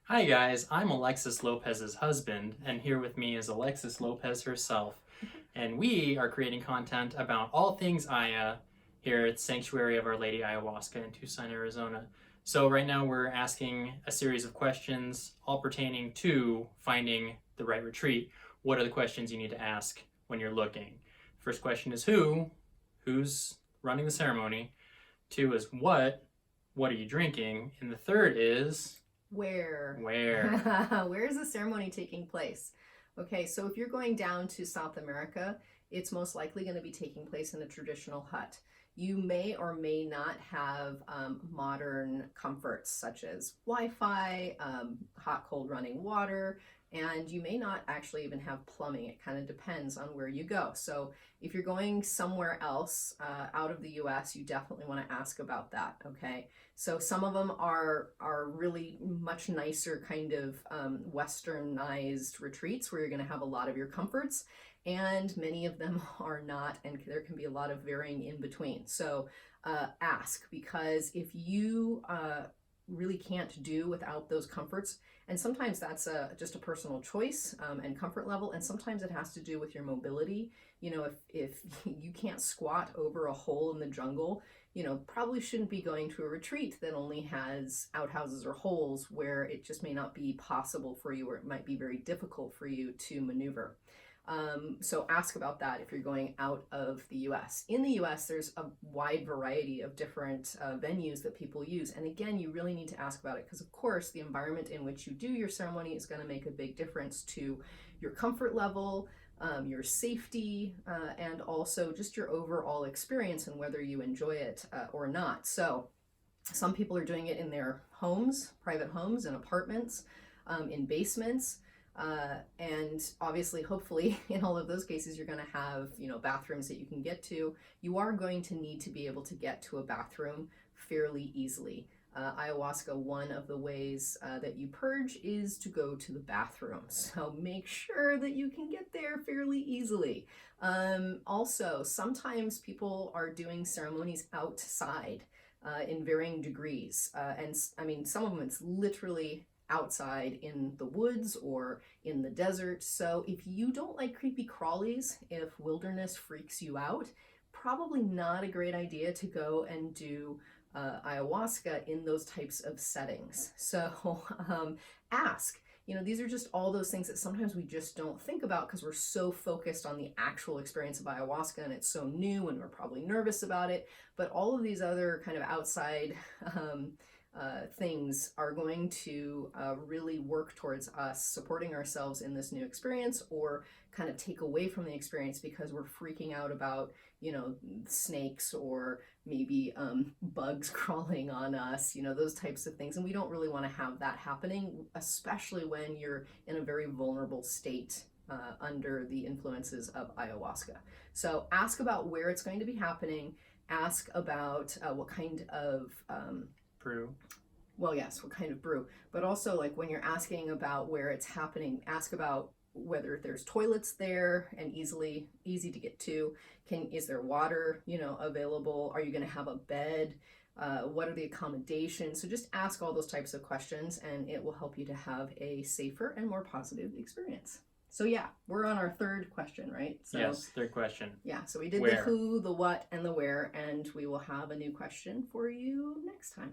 Hi guys, I'm Alexis Lopez's husband, and here with me is Alexis Lopez herself. And we are creating content about all things Aya here at Sanctuary of Our Lady Ayahuasca in Tucson, Arizona. So right now we're asking a series of questions all pertaining to finding the right retreat. What are the questions you need to ask when you're looking? First question is who? Who's running the ceremony? Two is what? What are you drinking? And the third is Where? where? Where is the ceremony taking place? Okay, so if you're going down to South America, it's most likely going to be taking place in a traditional hut. You may or may not have modern comforts such as Wi-Fi, hot, cold running water, and you may not actually even have plumbing. It kind of depends on where you go. So if you're going somewhere else out of the US, you definitely want to ask about that, okay? So some of them are really much nicer kind of westernized retreats where you're going to have a lot of your comforts, and many of them are not, and there can be a lot of varying in between. So ask, because if you really can't do without those comforts, and sometimes that's just a personal choice and comfort level, and sometimes it has to do with your mobility. You know, if you can't squat over a hole in the jungle, you know, probably shouldn't be going to a retreat that only has outhouses or holes where it just may not be possible for you, or it might be very difficult for you to maneuver. So ask about that if you're going out of the US. In the US, there's a wide variety of different venues that people use. And again, you really need to ask about it because, of course, the environment in which you do your ceremony is going to make a big difference to your comfort level, your safety, and also just your overall experience and whether you enjoy it or not. So some people are doing it in their homes, private homes and apartments, in basements. And obviously, hopefully, in all of those cases, you're going to have, you know, bathrooms that you can get to. You are going to need to be able to get to a bathroom fairly easily. Ayahuasca, one of the ways that you purge is to go to the bathroom. So make sure that you can get there fairly easily. Also, sometimes people are doing ceremonies outside in varying degrees. And I mean, some of them it's literally outside in the woods or in the desert. So if you don't like creepy crawlies, if wilderness freaks you out, probably not a great idea to go and do ayahuasca in those types of settings. So ask. You know, these are just all those things that sometimes we just don't think about because we're so focused on the actual experience of ayahuasca and it's so new and we're probably nervous about it. But all of these other kind of outside things are going to really work towards us supporting ourselves in this new experience, or kind of take away from the experience because we're freaking out about, you know, snakes or maybe bugs crawling on us, you know, those types of things. And we don't really want to have that happening, especially when you're in a very vulnerable state under the influences of ayahuasca. So ask about where it's going to be happening. Ask about what kind of Brew. well, yes, what kind of brew, but also like when you're asking about where it's happening, ask about whether there's toilets there and easy to get to. Is there water, you know, available? Are you going to have a bed? What are the accommodations? So just ask all those types of questions, and it will help you to have a safer and more positive experience. So yeah, we're on our third question, right? So Yes, third question. yeah, so we did the Where? who, the what, and the where, and we will have a new question for you next time.